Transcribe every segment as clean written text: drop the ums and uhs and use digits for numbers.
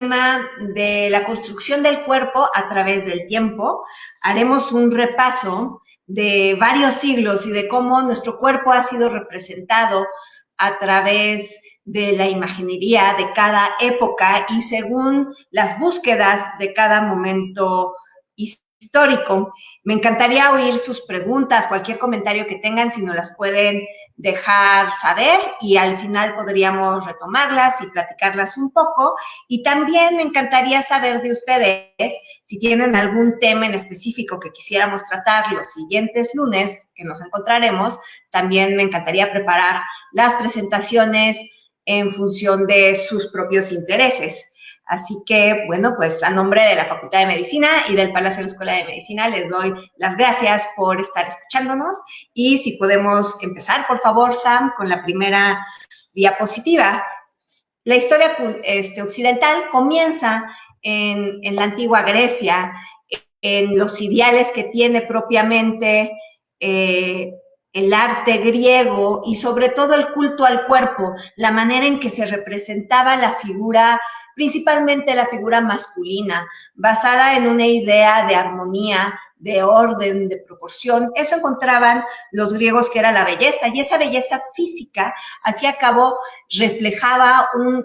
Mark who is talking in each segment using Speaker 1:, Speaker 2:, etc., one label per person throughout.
Speaker 1: de la construcción del cuerpo a través del tiempo. Haremos un repaso de varios siglos y de cómo nuestro cuerpo ha sido representado a través de la imaginería de cada época y según las búsquedas de cada momento histórico. Me encantaría oír sus preguntas, cualquier comentario que tengan, si nos las pueden dejar saber y al final podríamos retomarlas y platicarlas un poco. Y también me encantaría saber de ustedes si tienen algún tema en específico que quisiéramos tratar los siguientes lunes que nos encontraremos. También me encantaría preparar las presentaciones en función de sus propios intereses. Así que, bueno, pues a nombre de la Facultad de Medicina y del Palacio de la Escuela de Medicina les doy las gracias por estar escuchándonos y si podemos empezar, por favor, Sam, con la primera diapositiva. La historia occidental comienza en la antigua Grecia, en los ideales que tiene propiamente el arte griego y sobre todo el culto al cuerpo, la manera en que se representaba la figura, principalmente la figura masculina, basada en una idea de armonía, de orden, de proporción. Eso encontraban los griegos que era la belleza, y esa belleza física, al fin y al cabo, reflejaba un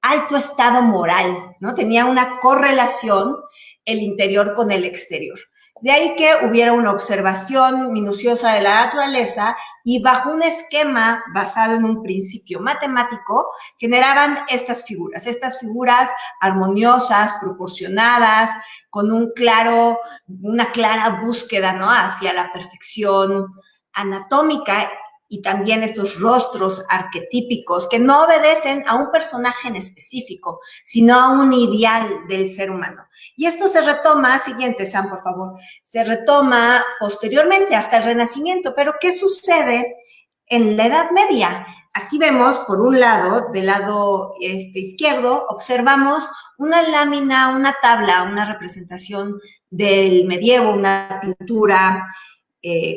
Speaker 1: alto estado moral, ¿no? Tenía una correlación el interior con el exterior. De ahí que hubiera una observación minuciosa de la naturaleza y bajo un esquema basado en un principio matemático generaban estas figuras armoniosas, proporcionadas, con una clara búsqueda, ¿no?, hacia la perfección anatómica y también estos rostros arquetípicos que no obedecen a un personaje en específico, sino a un ideal del ser humano. Y esto se retoma, siguiente, Sam, por favor, se retoma posteriormente hasta el Renacimiento. Pero ¿qué sucede en la Edad Media? Aquí vemos, por un lado, del lado izquierdo, observamos una lámina, una tabla, una representación del medievo, una pintura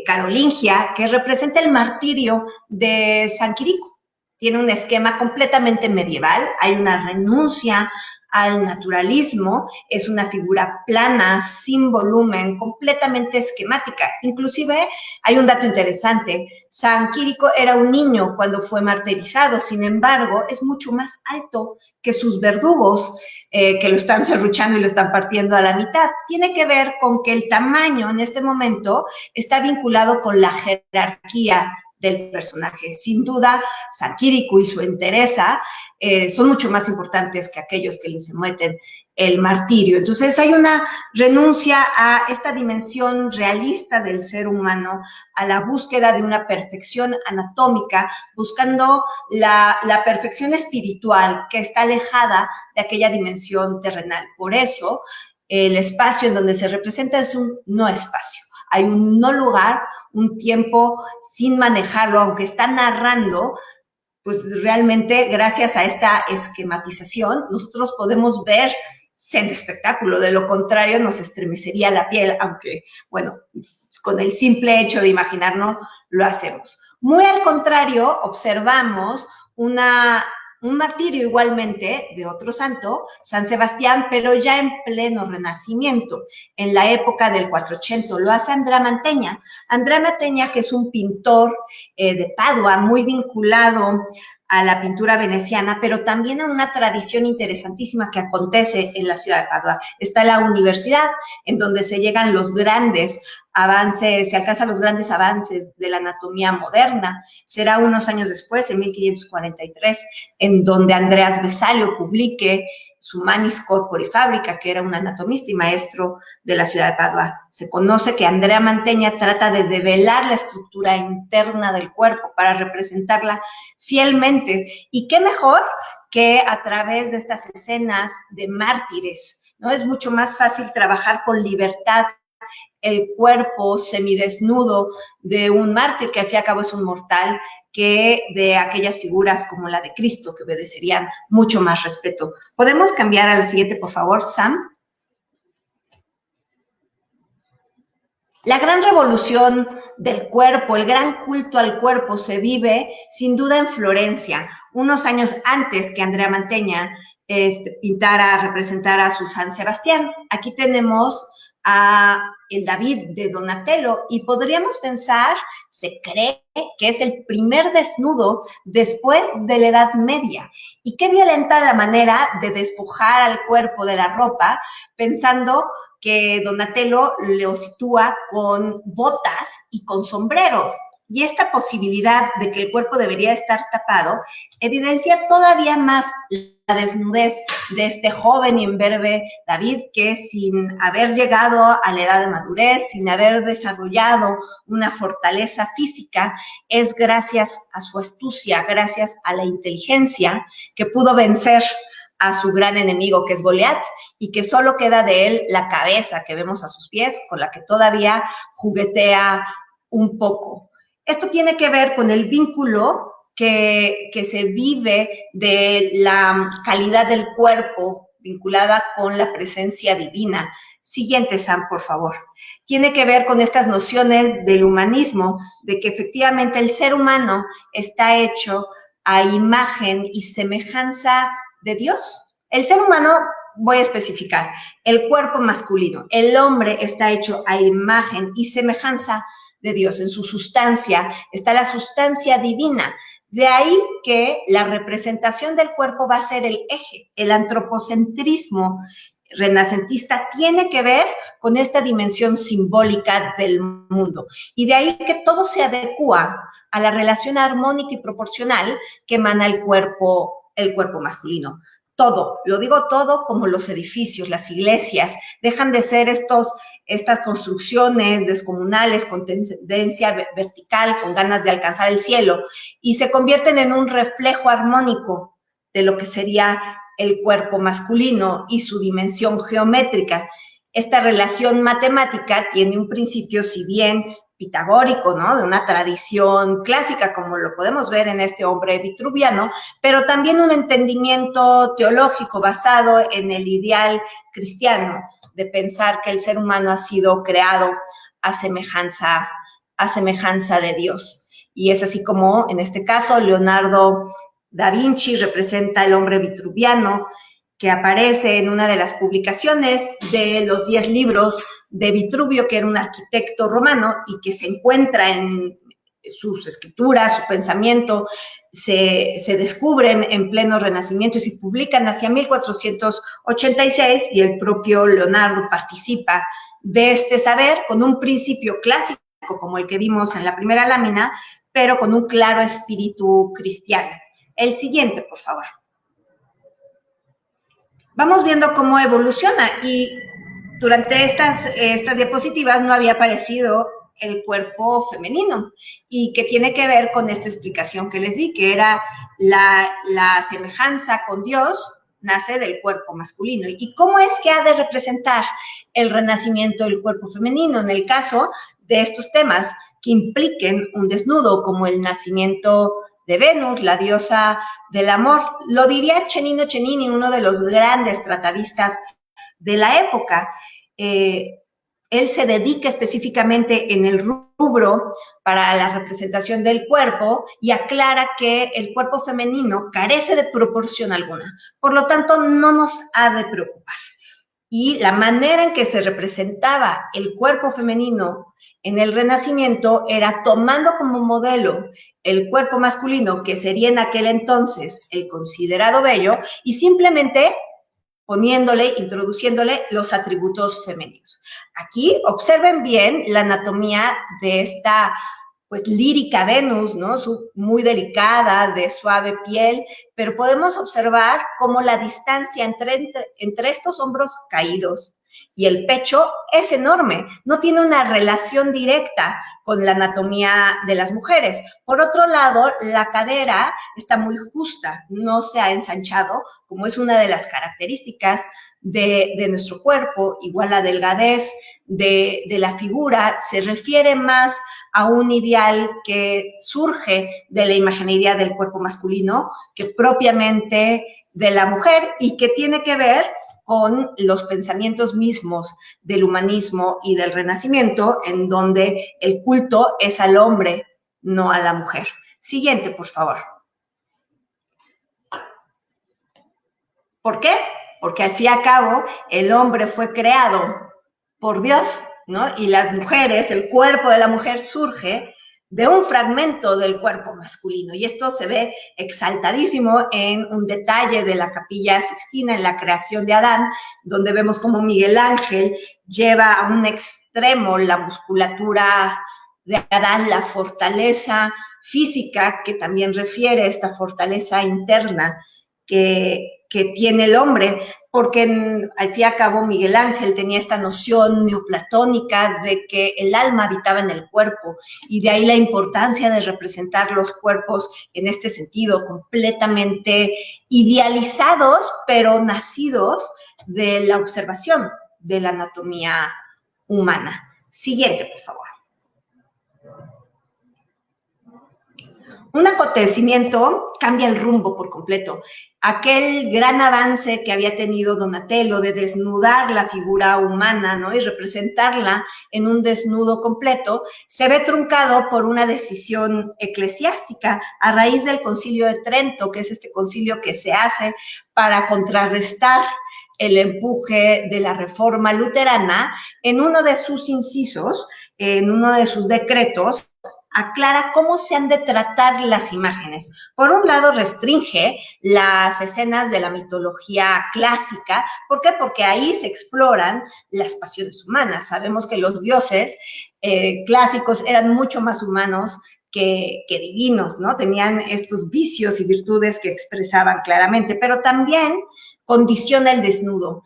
Speaker 1: carolingia, que representa el martirio de San Quirico. Tiene un esquema completamente medieval, hay una renuncia al naturalismo, es una figura plana, sin volumen, completamente esquemática. Inclusive hay un dato interesante, San Quirico era un niño cuando fue martirizado, sin embargo, es mucho más alto que sus verdugos, que lo están serruchando y lo están partiendo a la mitad. Tiene que ver con que el tamaño en este momento está vinculado con la jerarquía del personaje. Sin duda, San Quirico y su entereza son mucho más importantes que aquellos que les someten el martirio. Entonces hay una renuncia a esta dimensión realista del ser humano, a la búsqueda de una perfección anatómica, buscando la perfección espiritual que está alejada de aquella dimensión terrenal. Por eso, el espacio en donde se representa es un no espacio. Hay un no lugar, un tiempo sin manejarlo, aunque está narrando, pues realmente gracias a esta esquematización nosotros podemos ver el espectáculo. De lo contrario nos estremecería la piel, aunque, bueno, con el simple hecho de imaginarnos lo hacemos. Muy al contrario, observamos un martirio igualmente de otro santo, San Sebastián, pero ya en pleno Renacimiento, en la época del 480, lo hace Andrea Mantegna. Andrea Mantegna, que es un pintor de Padua, muy vinculado a la pintura veneciana, pero también a una tradición interesantísima que acontece en la ciudad de Padua. Está la universidad, en donde se llegan los grandes avances, se alcanzan los grandes avances de la anatomía moderna. Será unos años después, en 1543, en donde Andreas Vesalio publique su Manis Corpori Fabrica, que era un anatomista y maestro de la ciudad de Padua. Se conoce que Andrea Mantegna trata de develar la estructura interna del cuerpo para representarla fielmente. ¿Y qué mejor que a través de estas escenas de mártires, ¿no? Es mucho más fácil trabajar con libertad el cuerpo semidesnudo de un mártir, que al fin y al cabo es un mortal, que de aquellas figuras como la de Cristo, que obedecerían mucho más respeto. ¿Podemos cambiar a la siguiente, por favor, Sam? La gran revolución del cuerpo, el gran culto al cuerpo se vive sin duda en Florencia, unos años antes que Andrea Mantegna pintara, representara a su San Sebastián. Aquí tenemos a el David de Donatello y podríamos pensar, se cree que es el primer desnudo después de la Edad Media. Y qué violenta la manera de despojar al cuerpo de la ropa, pensando que Donatello lo sitúa con botas y con sombreros. Y esta posibilidad de que el cuerpo debería estar tapado evidencia todavía más la desnudez de este joven y imberbe David, que sin haber llegado a la edad de madurez, sin haber desarrollado una fortaleza física, es gracias a su astucia, gracias a la inteligencia, que pudo vencer a su gran enemigo, que es Goliat, y que solo queda de él la cabeza que vemos a sus pies, con la que todavía juguetea un poco. Esto tiene que ver con el vínculo que se vive de la calidad del cuerpo vinculada con la presencia divina. Siguiente, Sam, por favor. Tiene que ver con estas nociones del humanismo, de que efectivamente el ser humano está hecho a imagen y semejanza de Dios. El ser humano, voy a especificar, el cuerpo masculino, el hombre está hecho a imagen y semejanza de Dios. En su sustancia está la sustancia divina. De ahí que la representación del cuerpo va a ser el eje. El antropocentrismo renacentista tiene que ver con esta dimensión simbólica del mundo. Y de ahí que todo se adecua a la relación armónica y proporcional que emana el cuerpo masculino. Todo, lo digo todo, como los edificios, las iglesias, dejan de ser estas construcciones descomunales con tendencia vertical, con ganas de alcanzar el cielo, y se convierten en un reflejo armónico de lo que sería el cuerpo masculino y su dimensión geométrica. Esta relación matemática tiene un principio, si bien pitagórico, ¿no? De una tradición clásica, como lo podemos ver en este hombre vitruviano, pero también un entendimiento teológico basado en el ideal cristiano, de pensar que el ser humano ha sido creado a semejanza de Dios. Y es así como, en este caso, Leonardo da Vinci representa al hombre vitruviano, que aparece en una de las publicaciones de los 10 libros de Vitruvio, que era un arquitecto romano y que se encuentra en sus escrituras, su pensamiento, se descubren en pleno Renacimiento y se publican hacia 1486, y el propio Leonardo participa de este saber con un principio clásico como el que vimos en la primera lámina, pero con un claro espíritu cristiano. El siguiente, por favor. Vamos viendo cómo evoluciona, y durante estas diapositivas no había aparecido el cuerpo femenino, y que tiene que ver con esta explicación que les di, que era la semejanza con Dios nace del cuerpo masculino. ¿Y cómo es que ha de representar el renacimiento del cuerpo femenino en el caso de estos temas que impliquen un desnudo, como el nacimiento de Venus, la diosa del amor? Lo diría Cennino Cennini, uno de los grandes tratadistas de la época. Él se dedica específicamente en el rubro para la representación del cuerpo y aclara que el cuerpo femenino carece de proporción alguna, por lo tanto no nos ha de preocupar. Y la manera en que se representaba el cuerpo femenino en el Renacimiento era tomando como modelo el cuerpo masculino, que sería en aquel entonces el considerado bello, y simplemente poniéndole, introduciéndole los atributos femeninos. Aquí observen bien la anatomía de esta pues lírica Venus, ¿no? Muy delicada, de suave piel, pero podemos observar cómo la distancia entre estos hombros caídos y el pecho es enorme, no tiene una relación directa con la anatomía de las mujeres. Por otro lado, la cadera está muy justa, no se ha ensanchado, como es una de las características de nuestro cuerpo. Igual la delgadez de la figura se refiere más a un ideal que surge de la imaginería del cuerpo masculino que propiamente de la mujer, y que tiene que ver con los pensamientos mismos del humanismo y del Renacimiento, en donde el culto es al hombre, no a la mujer. Siguiente, por favor. ¿Por qué? Porque al fin y al cabo el hombre fue creado por Dios, ¿no? Y las mujeres, el cuerpo de la mujer surge de un fragmento del cuerpo masculino. Y esto se ve exaltadísimo en un detalle de la Capilla Sixtina, en la creación de Adán, donde vemos como Miguel Ángel lleva a un extremo la musculatura de Adán, la fortaleza física, que también refiere a esta fortaleza interna que tiene el hombre, porque al fin y al cabo Miguel Ángel tenía esta noción neoplatónica de que el alma habitaba en el cuerpo, y de ahí la importancia de representar los cuerpos en este sentido, completamente idealizados, pero nacidos de la observación de la anatomía humana. Siguiente, por favor. Un acontecimiento cambia el rumbo por completo. Aquel gran avance que había tenido Donatello de desnudar la figura humana, ¿no?, y representarla en un desnudo completo, se ve truncado por una decisión eclesiástica a raíz del Concilio de Trento, que es este concilio que se hace para contrarrestar el empuje de la reforma luterana. En uno de sus incisos, en uno de sus decretos, aclara cómo se han de tratar las imágenes. Por un lado, restringe las escenas de la mitología clásica. ¿Por qué? Porque ahí se exploran las pasiones humanas. Sabemos que los dioses clásicos eran mucho más humanos que divinos, ¿no? Tenían estos vicios y virtudes que expresaban claramente, pero también condiciona el desnudo,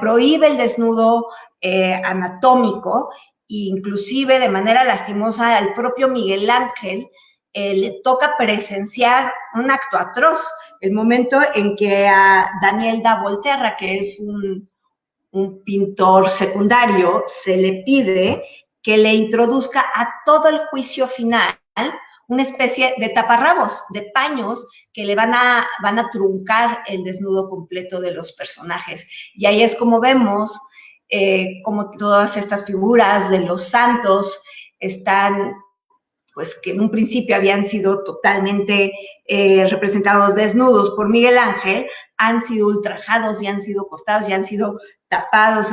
Speaker 1: prohíbe el desnudo anatómico. Inclusive de manera lastimosa al propio Miguel Ángel le toca presenciar un acto atroz, el momento en que a Daniel da Volterra, que es un pintor secundario, se le pide que le introduzca a todo el juicio final una especie de taparrabos, de paños que le van a truncar el desnudo completo de los personajes. Y ahí es como vemos como todas estas figuras de los santos están, pues que en un principio habían sido totalmente representados desnudos por Miguel Ángel, han sido ultrajados y han sido cortados y han sido tapados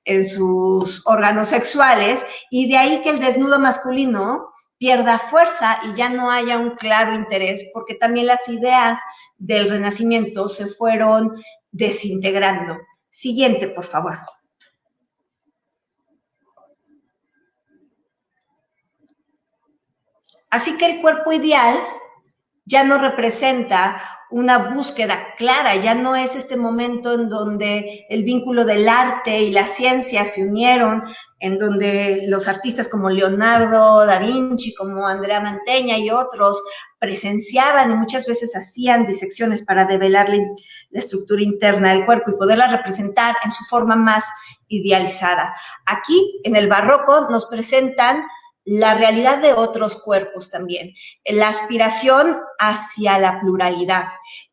Speaker 1: en sus órganos sexuales, y de ahí que el desnudo masculino pierda fuerza y ya no haya un claro interés, porque también las ideas del Renacimiento se fueron desintegrando. Siguiente, por favor. Así que el cuerpo ideal ya no representa una búsqueda clara, ya no es este momento en donde el vínculo del arte y la ciencia se unieron, en donde los artistas como Leonardo da Vinci, como Andrea Mantegna y otros presenciaban y muchas veces hacían disecciones para develar la estructura interna del cuerpo y poderla representar en su forma más idealizada. Aquí, en el barroco, nos presentan la realidad de otros cuerpos también, la aspiración hacia la pluralidad.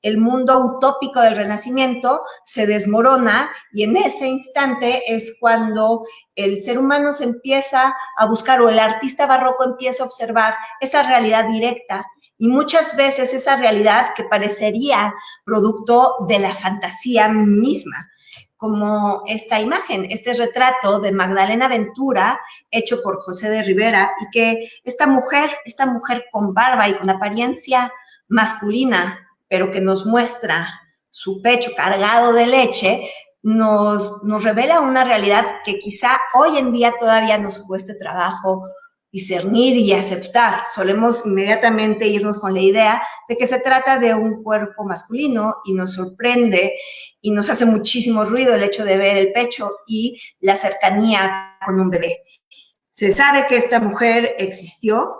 Speaker 1: El mundo utópico del Renacimiento se desmorona y en ese instante es cuando el ser humano se empieza a buscar, o el artista barroco empieza a observar esa realidad directa, y muchas veces esa realidad que parecería producto de la fantasía misma, como esta imagen, este retrato de Magdalena Ventura, hecho por José de Rivera, y que esta mujer con barba y con apariencia masculina, pero que nos muestra su pecho cargado de leche, nos revela una realidad que quizá hoy en día todavía nos cueste trabajo discernir y aceptar. Solemos inmediatamente irnos con la idea de que se trata de un cuerpo masculino, y nos sorprende y nos hace muchísimo ruido el hecho de ver el pecho y la cercanía con un bebé. Se sabe que esta mujer existió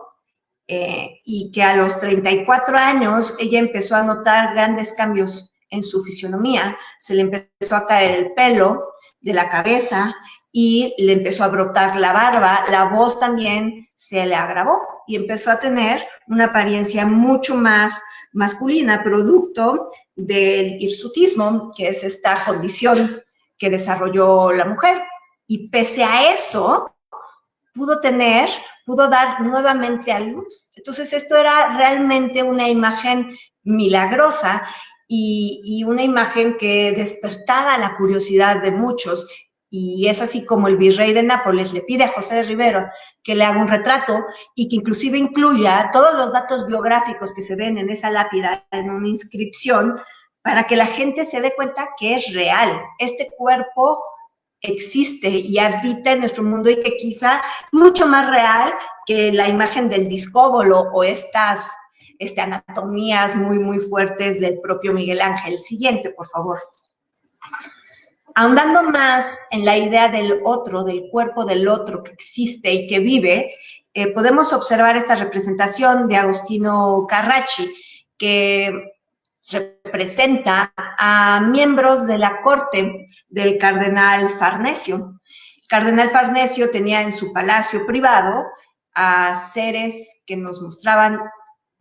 Speaker 1: y que a los 34 años ella empezó a notar grandes cambios en su fisionomía. Se le empezó a caer el pelo de la cabeza y le empezó a brotar la barba, la voz también se le agravó y empezó a tener una apariencia mucho más masculina, producto del hirsutismo, que es esta condición que desarrolló la mujer. Y pese a eso, pudo dar nuevamente a luz. Entonces, esto era realmente una imagen milagrosa, y una imagen que despertaba la curiosidad de muchos. Y es así como el virrey de Nápoles le pide a José de Rivero que le haga un retrato y que inclusive incluya todos los datos biográficos que se ven en esa lápida en una inscripción para que la gente se dé cuenta que es real. Este cuerpo existe y habita en nuestro mundo y que quizá es mucho más real que la imagen del discóbolo o estas anatomías muy, muy fuertes del propio Miguel Ángel. Siguiente, por favor. Ahondando más en la idea del otro, del cuerpo del otro que existe y que vive, podemos observar esta representación de Agostino Carracci, que representa a miembros de la corte del cardenal Farnesio. El cardenal Farnesio tenía en su palacio privado a seres que nos mostraban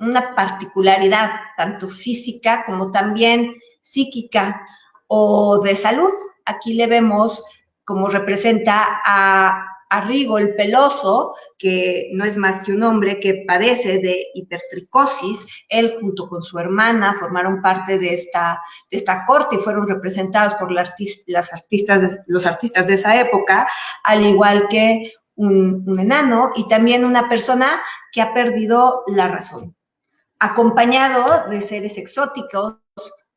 Speaker 1: una particularidad, tanto física como también psíquica o de salud. Aquí le vemos como representa a Rigo el Peloso, que no es más que un hombre que padece de hipertricosis. Él junto con su hermana formaron parte de esta corte y fueron representados por los artistas de esa época, al igual que un enano y también una persona que ha perdido la razón, acompañado de seres exóticos,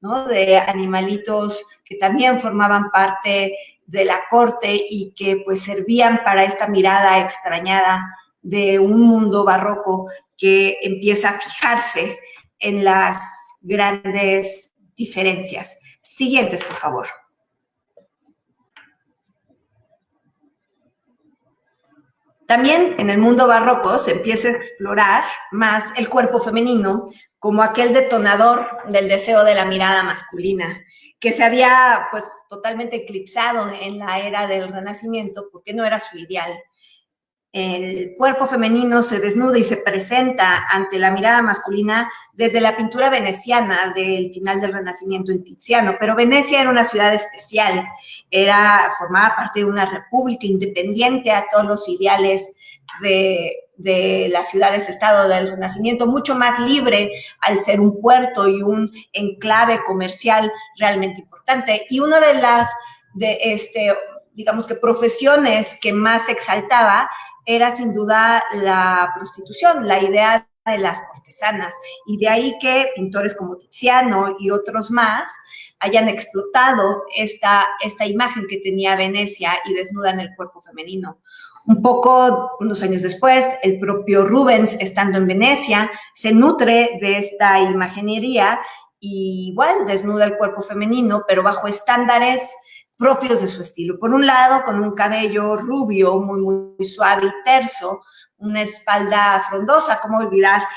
Speaker 1: ¿no? De animalitos que también formaban parte de la corte y que pues servían para esta mirada extrañada de un mundo barroco que empieza a fijarse en las grandes diferencias. Siguientes, por favor. También en el mundo barroco se empieza a explorar más el cuerpo femenino como aquel detonador del deseo de la mirada masculina, que se había pues totalmente eclipsado en la era del Renacimiento porque no era su ideal. El cuerpo femenino se desnuda y se presenta ante la mirada masculina desde la pintura veneciana del final del Renacimiento en Tiziano, pero Venecia era una ciudad especial, formaba parte de una república independiente a todos los ideales de las ciudades-estado del Renacimiento, mucho más libre al ser un puerto y un enclave comercial realmente importante. Y una de las, digamos que profesiones que más exaltaba era sin duda la prostitución, la idea de las cortesanas, y de ahí que pintores como Tiziano y otros más hayan explotado esta imagen que tenía Venecia y desnudan el cuerpo femenino. Un poco, unos años después, el propio Rubens, estando en Venecia, se nutre de esta imaginería y igual desnuda el cuerpo femenino, pero bajo estándares propios de su estilo. Por un lado, con un cabello rubio, muy, muy suave y terso, una espalda frondosa. ¿Cómo olvidar?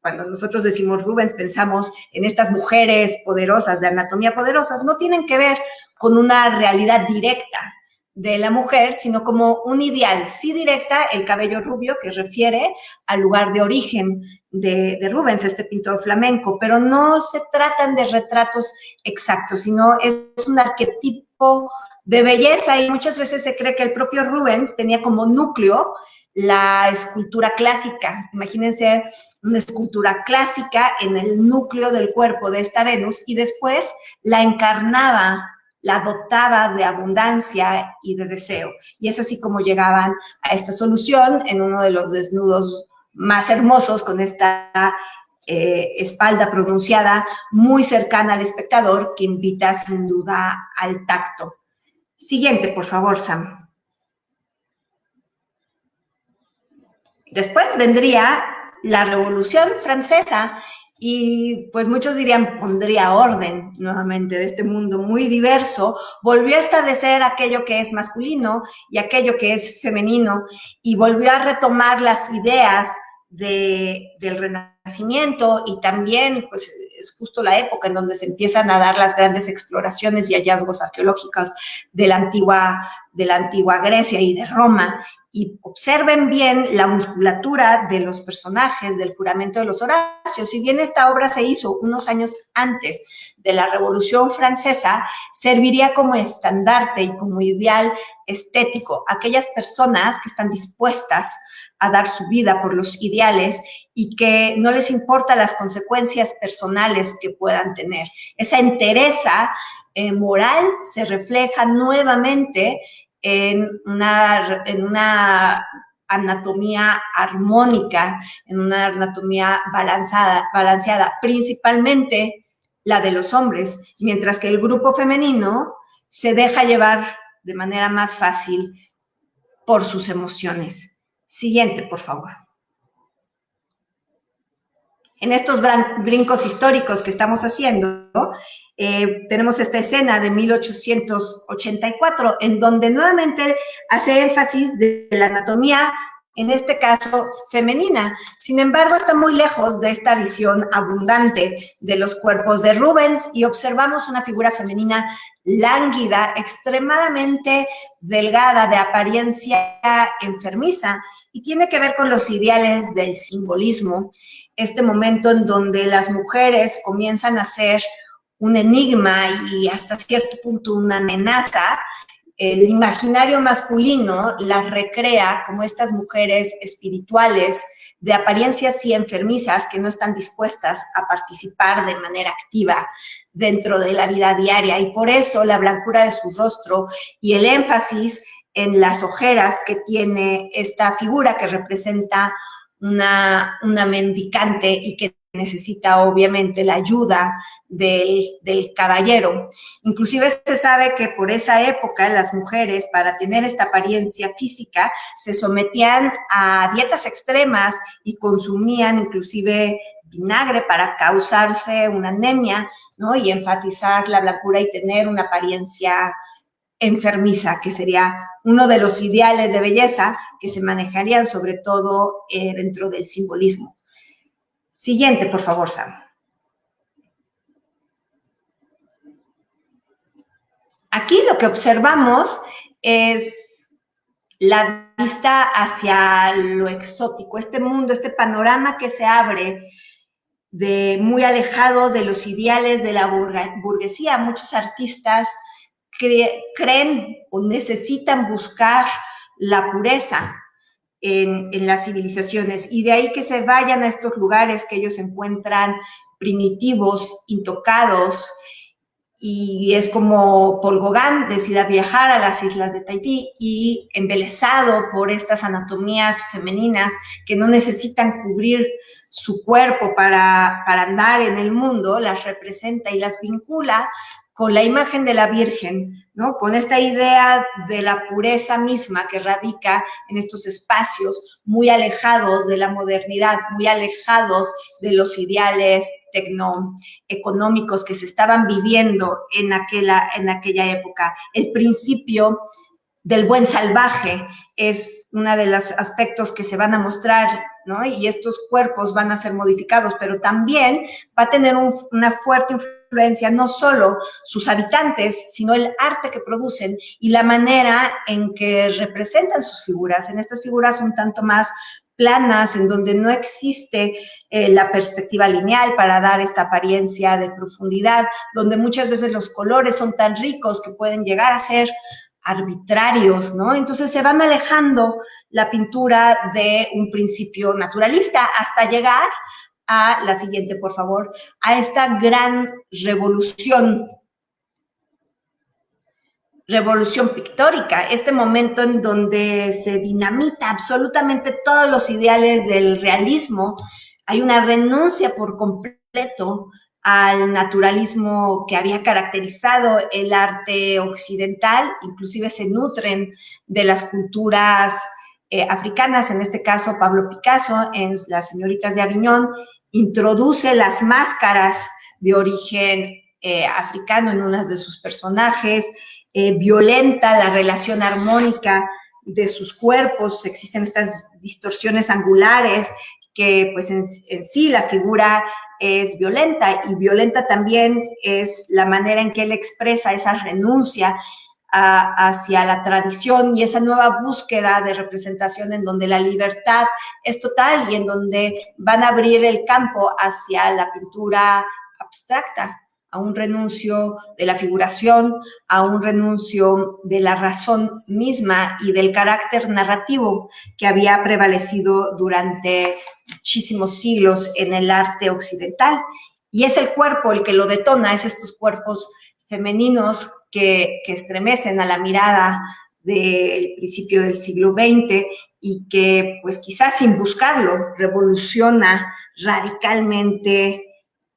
Speaker 1: Cuando nosotros decimos Rubens, pensamos en estas mujeres poderosas, de anatomía poderosas. No tienen que ver con una realidad directa de la mujer, sino como un ideal. Sí directa, el cabello rubio, que refiere al lugar de origen de Rubens, este pintor flamenco, pero no se tratan de retratos exactos, sino es un arquetipo de belleza y muchas veces se cree que el propio Rubens tenía como núcleo la escultura clásica. Imagínense una escultura clásica en el núcleo del cuerpo de esta Venus y después la encarnaba, la dotaba de abundancia y de deseo. Y es así como llegaban a esta solución en uno de los desnudos más hermosos, con esta espalda pronunciada muy cercana al espectador, que invita sin duda al tacto. Siguiente, por favor, Sam. Después vendría la Revolución Francesa y pues muchos dirían pondría orden nuevamente de este mundo muy diverso, volvió a establecer aquello que es masculino y aquello que es femenino y volvió a retomar las ideas del Renacimiento y también pues es justo la época en donde se empiezan a dar las grandes exploraciones y hallazgos arqueológicos de la antigua Grecia y de Roma. Y observen bien la musculatura de los personajes del Juramento de los Horacios. Si bien esta obra se hizo unos años antes de la Revolución Francesa, serviría como estandarte y como ideal estético. Aquellas personas que están dispuestas a dar su vida por los ideales y que no les importa las consecuencias personales que puedan tener. Esa entereza moral se refleja nuevamente en una anatomía armónica, en una anatomía balanceada, principalmente la de los hombres, mientras que el grupo femenino se deja llevar de manera más fácil por sus emociones. Siguiente, por favor. En estos brincos históricos que estamos haciendo, tenemos esta escena de 1884, en donde nuevamente hace énfasis de la anatomía, en este caso femenina. Sin embargo, está muy lejos de esta visión abundante de los cuerpos de Rubens y observamos una figura femenina lánguida, extremadamente delgada, de apariencia enfermiza, y tiene que ver con los ideales del simbolismo, este momento en donde las mujeres comienzan a ser un enigma y hasta cierto punto una amenaza. El imaginario masculino las recrea como estas mujeres espirituales de apariencias y enfermizas que no están dispuestas a participar de manera activa dentro de la vida diaria, y por eso la blancura de su rostro y el énfasis en las ojeras que tiene esta figura que representa una mendicante y que necesita obviamente la ayuda del caballero. Inclusive se sabe que por esa época las mujeres, para tener esta apariencia física, se sometían a dietas extremas y consumían inclusive vinagre para causarse una anemia, ¿no? Y enfatizar la blancura y tener una apariencia enfermiza, que sería uno de los ideales de belleza que se manejarían sobre todo dentro del simbolismo. Siguiente, por favor, Sam. Aquí lo que observamos es la vista hacia lo exótico, este mundo, este panorama que se abre de muy alejado de los ideales de la burguesía. Muchos artistas creen o necesitan buscar la pureza en las civilizaciones, y de ahí que se vayan a estos lugares que ellos encuentran primitivos, intocados, y es como Paul Gauguin decida viajar a las islas de Tahití y, embelesado por estas anatomías femeninas que no necesitan cubrir su cuerpo para andar en el mundo, las representa y las vincula con la imagen de la Virgen, ¿no? Con esta idea de la pureza misma que radica en estos espacios muy alejados de la modernidad, muy alejados de los ideales tecnoeconómicos que se estaban viviendo en aquella época. El principio del buen salvaje es uno de los aspectos que se van a mostrar, ¿no? Y estos cuerpos van a ser modificados, pero también va a tener una fuerte influencia no solo sus habitantes, sino el arte que producen y la manera en que representan sus figuras. En estas figuras un tanto más planas, en donde no existe la perspectiva lineal para dar esta apariencia de profundidad, donde muchas veces los colores son tan ricos que pueden llegar a ser arbitrarios, ¿no? Entonces se van alejando la pintura de un principio naturalista hasta llegar a la siguiente, por favor, a esta gran revolución pictórica, este momento en donde se dinamita absolutamente todos los ideales del realismo. Hay una renuncia por completo al naturalismo que había caracterizado el arte occidental, inclusive se nutren de las culturas africanas. En este caso, Pablo Picasso, en Las señoritas de Aviñón, introduce las máscaras de origen africano en unas de sus personajes, violenta la relación armónica de sus cuerpos, existen estas distorsiones angulares que pues en sí la figura es violenta, y violenta también es la manera en que él expresa esa renuncia hacia la tradición y esa nueva búsqueda de representación en donde la libertad es total y en donde van a abrir el campo hacia la pintura abstracta, a un renuncio de la figuración, a un renuncio de la razón misma y del carácter narrativo que había prevalecido durante muchísimos siglos en el arte occidental. Y es el cuerpo el que lo detona, es estos cuerpos femeninos que estremecen a la mirada del principio del siglo XX y que, pues quizás sin buscarlo, revoluciona radicalmente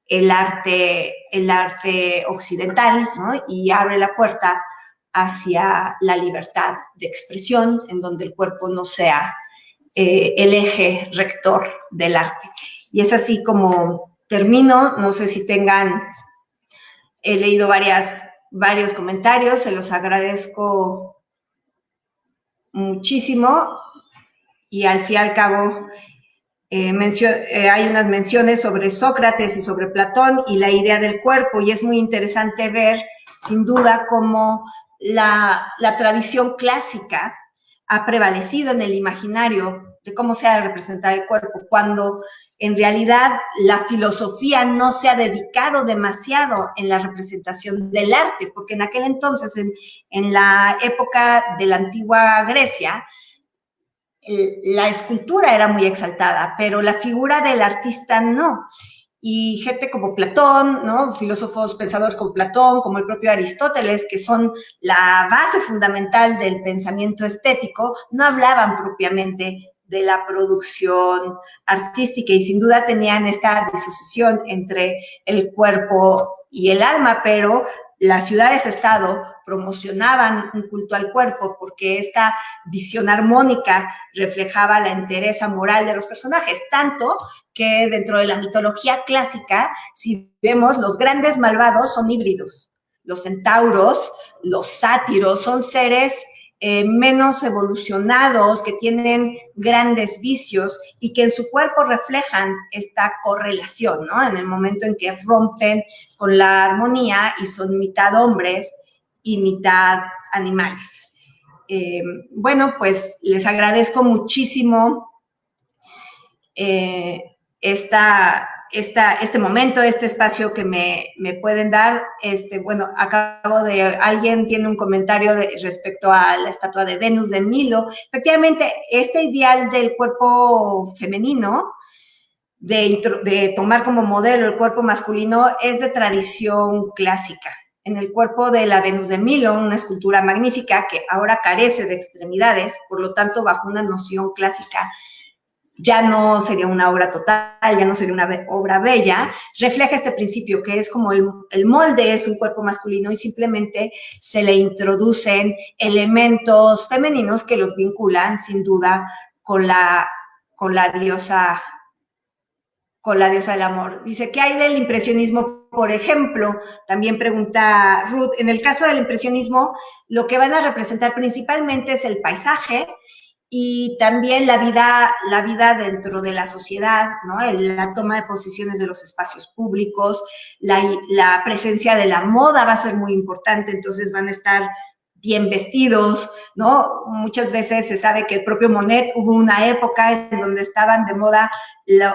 Speaker 1: el arte occidental, ¿no? Y abre la puerta hacia la libertad de expresión, en donde el cuerpo no sea el eje rector del arte. Y es así como termino. No sé si he leído varios comentarios, se los agradezco muchísimo, y al fin y al cabo hay unas menciones sobre Sócrates y sobre Platón y la idea del cuerpo, y es muy interesante ver, sin duda, cómo la tradición clásica ha prevalecido en el imaginario de cómo se ha de representar el cuerpo, cuando en realidad la filosofía no se ha dedicado demasiado en la representación del arte, porque en aquel entonces, en la época de la antigua Grecia, la escultura era muy exaltada, pero la figura del artista no. Y gente como Platón, ¿no? Filósofos, pensadores como Platón, como el propio Aristóteles, que son la base fundamental del pensamiento estético, no hablaban propiamente de la producción artística, y sin duda tenían esta disociación entre el cuerpo y el alma, pero las ciudades-estado promocionaban un culto al cuerpo porque esta visión armónica reflejaba la entereza moral de los personajes, tanto que dentro de la mitología clásica, si vemos, los grandes malvados son híbridos. Los centauros, los sátiros, son seres menos evolucionados, que tienen grandes vicios y que en su cuerpo reflejan esta correlación, ¿no? En el momento en que rompen con la armonía y son mitad hombres y mitad animales. Bueno, pues les agradezco muchísimo este momento, este espacio que me pueden dar. Bueno, alguien tiene un comentario respecto a la estatua de Venus de Milo. Efectivamente, este ideal del cuerpo femenino, de tomar como modelo el cuerpo masculino, es de tradición clásica. En el cuerpo de la Venus de Milo, una escultura magnífica que ahora carece de extremidades, por lo tanto, bajo una noción clásica, ya no sería una obra total, ya no sería una obra bella, refleja este principio, que es como el molde es un cuerpo masculino y simplemente se le introducen elementos femeninos que los vinculan, sin duda, con la diosa del amor. Dice, ¿qué hay del impresionismo, por ejemplo? También pregunta Ruth. En el caso del impresionismo, lo que van a representar principalmente es el paisaje y también la vida dentro de la sociedad, ¿no? La toma de posiciones de los espacios públicos, la presencia de la moda va a ser muy importante, entonces van a estar bien vestidos, ¿no? Muchas veces se sabe que el propio Monet, hubo una época en donde estaban de moda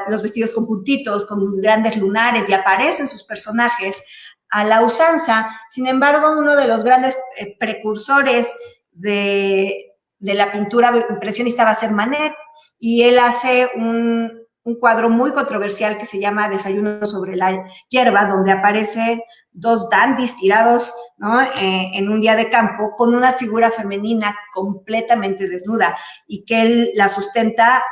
Speaker 1: los vestidos con puntitos, con grandes lunares, y aparecen sus personajes a la usanza. Sin embargo, uno de los grandes precursores de la pintura impresionista va a ser Manet, y él hace un cuadro muy controversial que se llama Desayuno sobre la hierba, donde aparece dos dandis tirados, ¿no? En un día de campo, con una figura femenina completamente desnuda, y que él la sustenta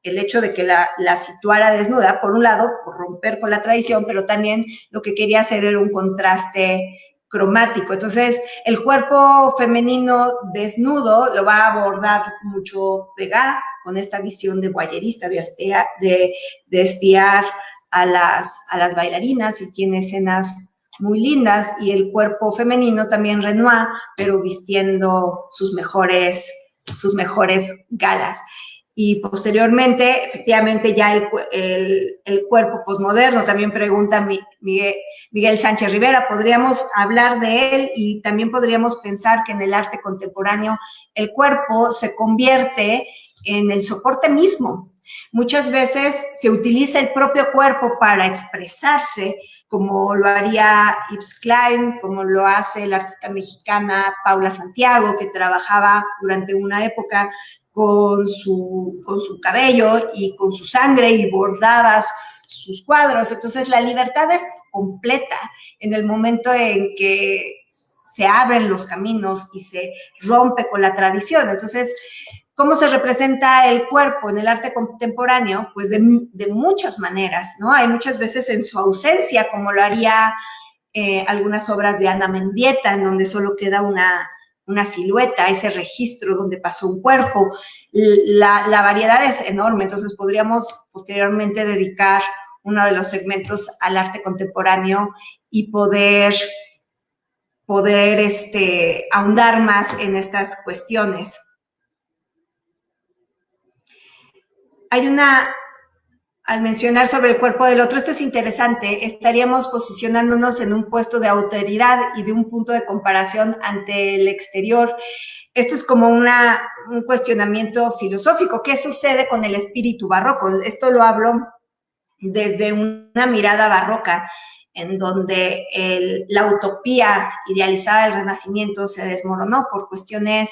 Speaker 1: el hecho de que la situara desnuda, por un lado, por romper con la tradición, pero también lo que quería hacer era un contraste cromático. Entonces, el cuerpo femenino desnudo lo va a abordar mucho Degas, con esta visión de voyerista, de espiar a las bailarinas, y tiene escenas muy lindas, y el cuerpo femenino también Renoir, pero vistiendo sus mejores galas. Y posteriormente, efectivamente, ya el cuerpo posmoderno, también pregunta Miguel Sánchez Rivera, podríamos hablar de él, y también podríamos pensar que en el arte contemporáneo el cuerpo se convierte en el soporte mismo Muchas veces se utiliza el propio cuerpo para expresarse, como lo haría Yves Klein, como lo hace la artista mexicana Paula Santiago, que trabajaba durante una época con su cabello y con su sangre y bordaba sus cuadros. Entonces la libertad es completa en el momento en que se abren los caminos y se rompe con la tradición. Entonces, ¿cómo se representa el cuerpo en el arte contemporáneo? Pues de muchas maneras, ¿no? Hay muchas veces en su ausencia, como lo haría algunas obras de Ana Mendieta, en donde solo queda una silueta, ese registro donde pasó un cuerpo. La variedad es enorme, entonces podríamos posteriormente dedicar uno de los segmentos al arte contemporáneo y poder ahondar más en estas cuestiones. Hay al mencionar sobre el cuerpo del otro, esto es interesante, estaríamos posicionándonos en un puesto de autoridad y de un punto de comparación ante el exterior. Esto es como un cuestionamiento filosófico. ¿Qué sucede con el espíritu barroco? Esto lo hablo desde una mirada barroca, en donde la utopía idealizada del Renacimiento se desmoronó por cuestiones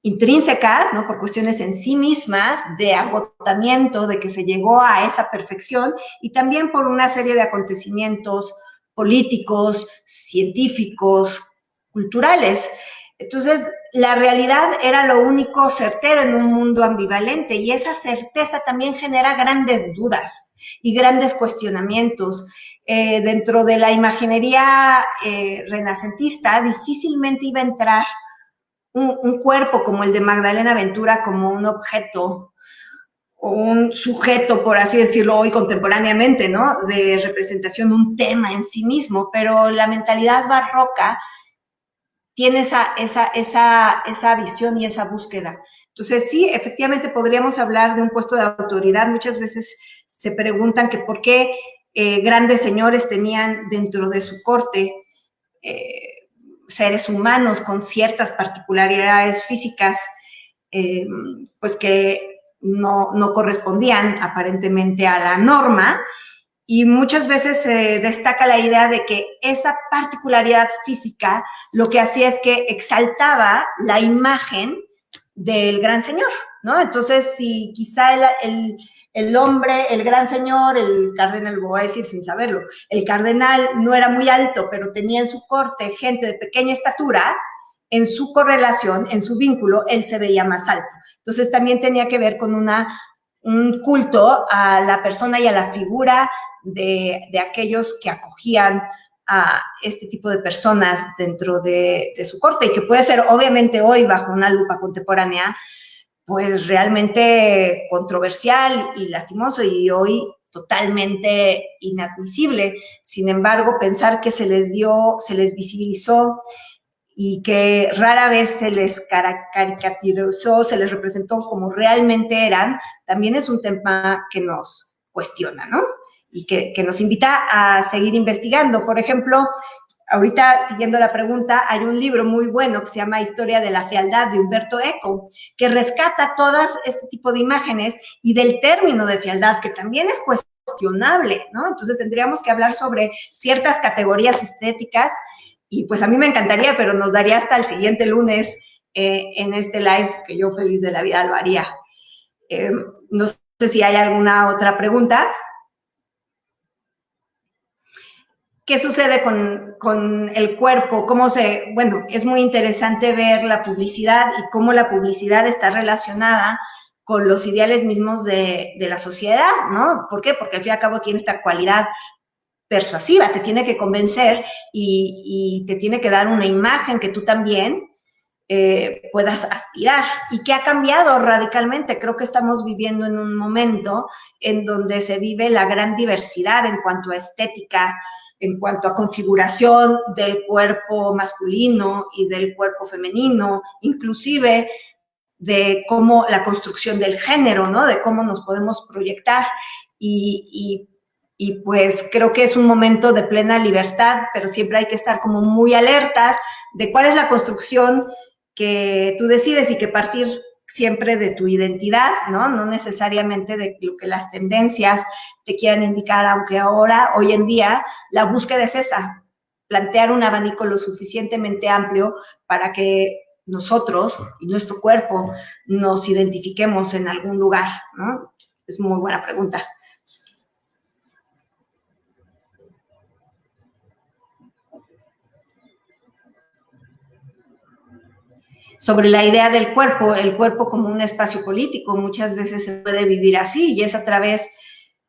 Speaker 1: intrínsecas, ¿no? Por cuestiones en sí mismas, de agotamiento, de que se llegó a esa perfección, y también por una serie de acontecimientos políticos, científicos, culturales. Entonces, la realidad era lo único certero en un mundo ambivalente, y esa certeza también genera grandes dudas y grandes cuestionamientos. Dentro de la imaginería renacentista, difícilmente iba a entrar un cuerpo como el de Magdalena Ventura como un objeto o un sujeto, por así decirlo, hoy contemporáneamente, ¿no? De representación, un tema en sí mismo, pero la mentalidad barroca tiene esa visión y esa búsqueda. Entonces, sí, efectivamente podríamos hablar de un puesto de autoridad. Muchas veces se preguntan que por qué grandes señores tenían dentro de su corte seres humanos con ciertas particularidades físicas, pues que no correspondían aparentemente a la norma, y muchas veces se destaca la idea de que esa particularidad física lo que hacía es que exaltaba la imagen del gran señor, ¿no? Entonces, si quizá el hombre, el gran señor, el cardenal, lo voy a decir sin saberlo, el cardenal no era muy alto, pero tenía en su corte gente de pequeña estatura, en su correlación, en su vínculo, él se veía más alto. Entonces, también tenía que ver con un culto a la persona y a la figura de aquellos que acogían a este tipo de personas dentro de su corte, y que puede ser obviamente hoy bajo una lupa contemporánea pues realmente controversial y lastimoso, y hoy totalmente inadmisible. Sin embargo, pensar que se les visibilizó y que rara vez se les caricaturizó, se les representó como realmente eran, también es un tema que nos cuestiona, ¿no? Y que nos invita a seguir investigando. Por ejemplo, ahorita, siguiendo la pregunta, hay un libro muy bueno que se llama Historia de la Fealdad, de Umberto Eco, que rescata todas este tipo de imágenes y del término de fealdad, que también es cuestionable, ¿no? Entonces tendríamos que hablar sobre ciertas categorías estéticas, y pues a mí me encantaría, pero nos daría hasta el siguiente lunes en este live, que yo feliz de la vida lo haría. No sé si hay alguna otra pregunta. ¿Qué sucede con el cuerpo? Bueno, es muy interesante ver la publicidad y cómo la publicidad está relacionada con los ideales mismos de la sociedad, ¿no? ¿Por qué? Porque al fin y al cabo tiene esta cualidad persuasiva, te tiene que convencer y te tiene que dar una imagen que tú también puedas aspirar, y que ha cambiado radicalmente. Creo que estamos viviendo en un momento en donde se vive la gran diversidad en cuanto a estética, en cuanto a configuración del cuerpo masculino y del cuerpo femenino, inclusive de cómo la construcción del género, ¿no? De cómo nos podemos proyectar, y pues creo que es un momento de plena libertad, pero siempre hay que estar como muy alertas de cuál es la construcción que tú decides, y que partir siempre de tu identidad, ¿no? No necesariamente de lo que las tendencias te quieran indicar, aunque ahora, hoy en día, la búsqueda es esa, plantear un abanico lo suficientemente amplio para que nosotros y nuestro cuerpo nos identifiquemos en algún lugar, ¿no? Es muy buena pregunta. Sobre la idea del cuerpo, el cuerpo como un espacio político, muchas veces se puede vivir así y es a través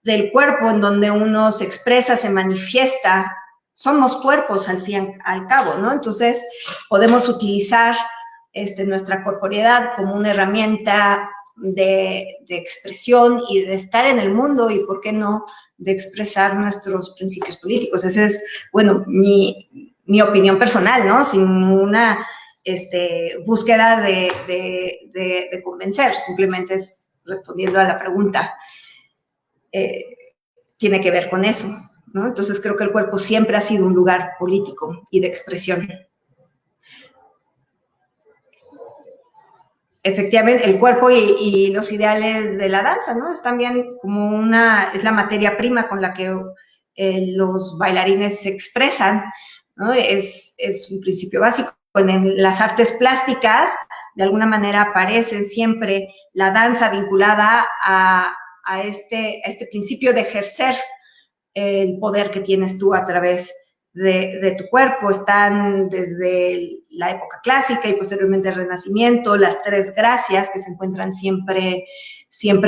Speaker 1: del cuerpo en donde uno se expresa, se manifiesta. Somos cuerpos al fin, al cabo, ¿no? Entonces podemos utilizar nuestra corporeidad como una herramienta de expresión y de estar en el mundo y, ¿por qué no?, de expresar nuestros principios políticos. Esa es, bueno, mi opinión personal, ¿no? Sin una búsqueda de convencer, simplemente es respondiendo a la pregunta. Tiene que ver con eso, ¿no? Entonces creo que el cuerpo siempre ha sido un lugar político y de expresión. Efectivamente, el cuerpo y los ideales de la danza, ¿no? Es también como es la materia prima con la que los bailarines se expresan, ¿no? Es un principio básico. En las artes plásticas, de alguna manera aparece siempre la danza vinculada a este principio de ejercer el poder que tienes tú a través de tu cuerpo. Están desde la época clásica y posteriormente el Renacimiento, las tres gracias que se encuentran siempre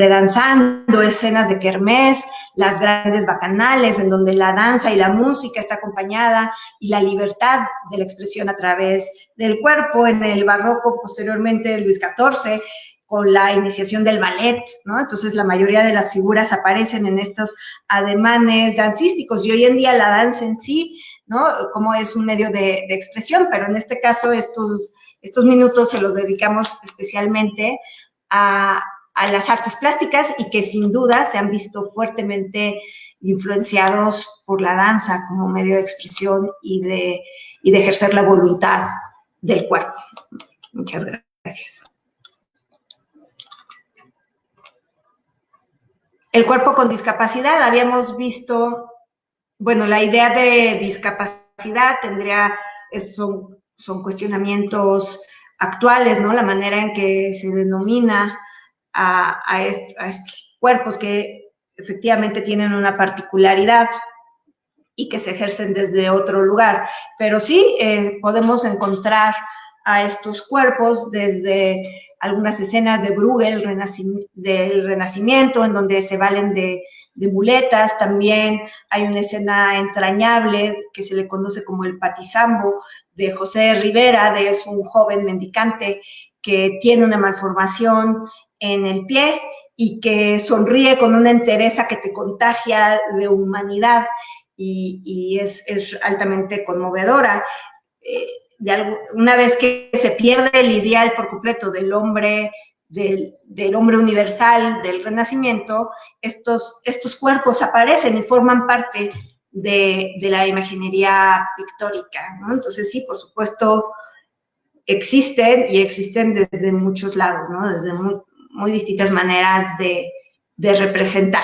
Speaker 1: danzando, escenas de kermés, las grandes bacanales en donde la danza y la música está acompañada y la libertad de la expresión a través del cuerpo. En el barroco, posteriormente Luis XIV, con la iniciación del ballet, ¿no? Entonces la mayoría de las figuras aparecen en estos ademanes dancísticos y hoy en día la danza en sí, ¿no?, como es un medio de expresión, pero en este caso estos minutos se los dedicamos especialmente a las artes plásticas y que sin duda se han visto fuertemente influenciados por la danza como medio de expresión y de ejercer la voluntad del cuerpo. Muchas gracias. El cuerpo con discapacidad, habíamos visto, bueno, la idea de discapacidad son cuestionamientos actuales, ¿no? La manera en que se denomina a estos cuerpos que efectivamente tienen una particularidad y que se ejercen desde otro lugar. Pero sí podemos encontrar a estos cuerpos desde algunas escenas de Bruegel del Renacimiento, en donde se valen de muletas. También hay una escena entrañable que se le conoce como el patizambo de José Rivera, es un joven mendicante que tiene una malformación en el pie y que sonríe con una entereza que te contagia de humanidad y es altamente conmovedora. Una vez que se pierde el ideal por completo del hombre universal del Renacimiento, estos cuerpos aparecen y forman parte de la imaginería pictórica, ¿no? Entonces sí, por supuesto, existen y existen desde muchos lados, ¿no? Desde muy distintas maneras de representar.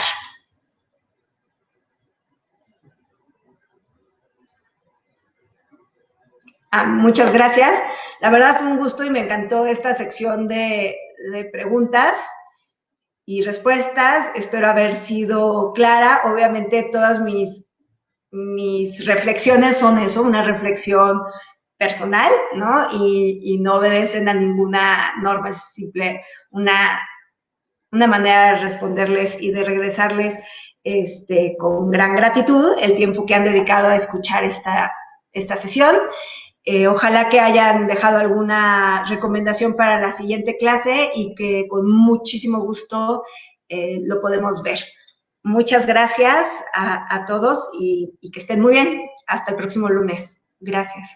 Speaker 1: Muchas gracias. La verdad fue un gusto y me encantó esta sección de preguntas y respuestas. Espero haber sido clara. Obviamente todas mis reflexiones son eso, una reflexión personal, ¿no? Y no obedecen a ninguna norma, es simple una manera de responderles y de regresarles con gran gratitud el tiempo que han dedicado a escuchar esta sesión. Ojalá que hayan dejado alguna recomendación para la siguiente clase y que con muchísimo gusto lo podemos ver. Muchas gracias a todos y que estén muy bien. Hasta el próximo lunes. Gracias.